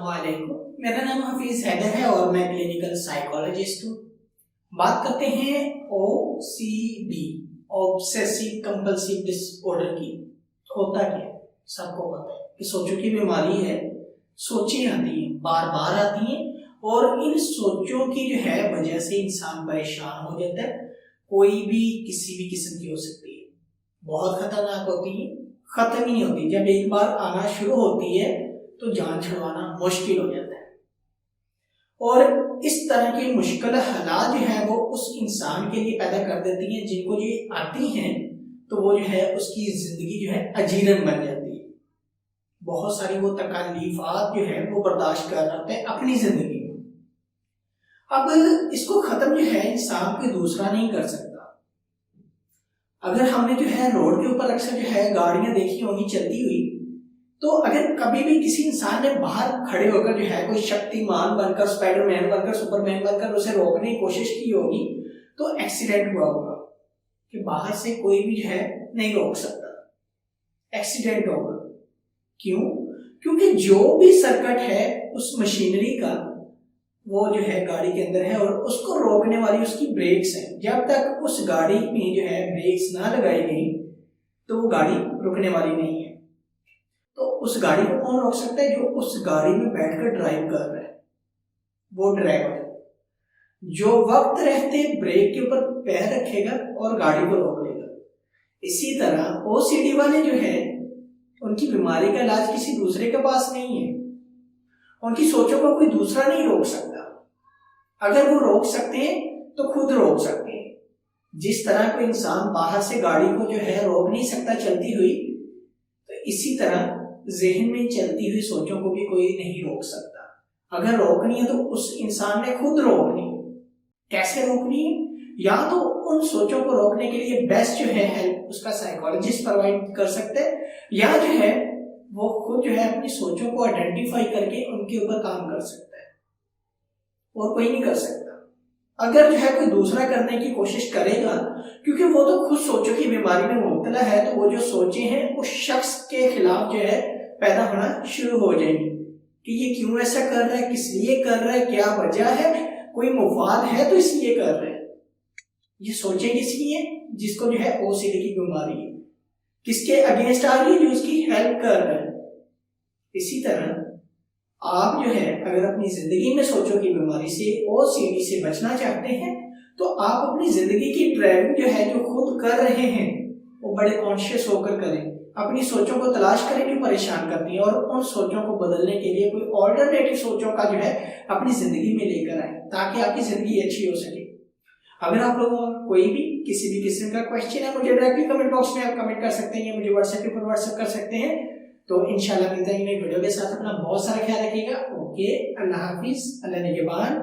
अस्सलामुअलैकुम। मेरा नाम हफीज हैदर है और मैं क्लिनिकल साइकोलॉजिस्ट हूँ। बात करते हैं OCD, ऑब्सेसिव कंपल्सिव डिसऑर्डर की। होता क्या है, सबको पता है कि सोचों की बीमारी है। सोचें आती हैं, बार बार आती हैं और इन सोचों की जो है वजह से इंसान परेशान हो जाता है। कोई भी किसी भी किस्म की हो सकती है, बहुत खतरनाक होती है, खत्म ही नहीं होती। जब एक बार आना शुरू होती है तो जान छुड़वाना मुश्किल हो जाता है। और इस तरह की मुश्किल हालात जो है वो उस इंसान के लिए पैदा कर देती हैं, जिनको जो आती हैं तो वो जो है उसकी जिंदगी जो है अजीरन बन जाती है। बहुत सारी वो तकलीफात जो है वो बर्दाश्त कर रहे हैं अपनी जिंदगी में। अब इसको खत्म जो है इंसान कोई दूसरा नहीं कर सकता। अगर हमने जो है रोड के ऊपर अक्सर जो है गाड़ियां देखी होंगी चलती हुई, तो अगर कभी भी किसी इंसान ने बाहर खड़े होकर जो है कोई शक्तिमान बनकर, स्पाइडरमैन बनकर, सुपरमैन बनकर उसे रोकने की कोशिश की होगी तो एक्सीडेंट हुआ होगा कि बाहर से कोई भी जो है नहीं रोक सकता, एक्सीडेंट होगा। क्यों? क्योंकि जो भी सर्किट है उस मशीनरी का वो जो है गाड़ी के अंदर है और उसको रोकने वाली उसकी ब्रेक्स हैं। जब तक उस गाड़ी में जो है ब्रेक्स ना लगाई गई तो वो गाड़ी रुकने वाली नहीं है। तो उस गाड़ी को कौन रोक सकता है? जो उस गाड़ी में बैठकर ड्राइव कर रहा है, वो ड्राइवर। जो वक्त रहते ब्रेक के ऊपर पैर रखेगा और गाड़ी को रोक लेगा। इसी तरह OCD वाले जो है उनकी बीमारी का इलाज किसी दूसरे के पास नहीं है। उनकी सोचों को कोई दूसरा नहीं रोक सकता। अगर वो रोक सकते हैं तो खुद रोक सकते हैं। जिस तरह कोई इंसान बाहर से गाड़ी को जो है रोक नहीं सकता चलती हुई, तो इसी तरह ज़हन में चलती हुई सोचों को भी कोई नहीं रोक सकता। अगर रोकनी है तो उस इंसान ने खुद रोकनी है। कैसे रोकनी है? या तो उन सोचों को रोकने के लिए बेस्ट जो है हेल्प उसका साइकोलॉजिस्ट प्रोवाइड कर सकते हैं, या जो है वो खुद जो है अपनी सोचों को आइडेंटिफाई करके उनके ऊपर काम कर सकता है, और कोई नहीं कर सकता। अगर जो है कोई दूसरा करने की कोशिश करेगा, क्योंकि वो तो खुद सोचों की बीमारी में मुब्तला है, तो वो जो सोचे हैं उस शख्स के खिलाफ जो है पैदा होना शुरू हो जाएंगी कि ये क्यों ऐसा कर रहा है, किस लिए कर रहा है, क्या वजह है, कोई मुफाद है तो इसलिए कर रहे हैं। ये सोचे किसकी है? जिसको जो है OCD की बीमारी है। किसके अगेंस्ट आ रही है? जो उसकी हेल्प कर रहा है। इसी तरह आप जो है अगर अपनी जिंदगी में सोचों की बीमारी से, OCD से बचना चाहते हैं, तो आप अपनी जिंदगी की ड्राइविंग जो है जो खुद कर रहे हैं वो बड़े कॉन्शियस होकर करें। अपनी सोचों को तलाश करें जो परेशान करती है, और उन सोचों को बदलने के लिए कोई ऑल्टरनेटिव सोचों का जो है अपनी जिंदगी में लेकर आए, ताकि आपकी जिंदगी अच्छी हो सके। अगर आप लोगों को कोई भी किसी भी किस्म का क्वेश्चन है, मुझे डायरेक्टली कमेंट बॉक्स में आप कमेंट कर सकते हैं, मुझे व्हाट्सएप पे व्हाट्सएप कर सकते हैं। तो इंशाल्लाह मिलते हैं नई वीडियो के साथ। अपना बहुत सारा ख्याल रखिएगा। ओके, अल्लाह हाफिज, अल्लाह निगहबान।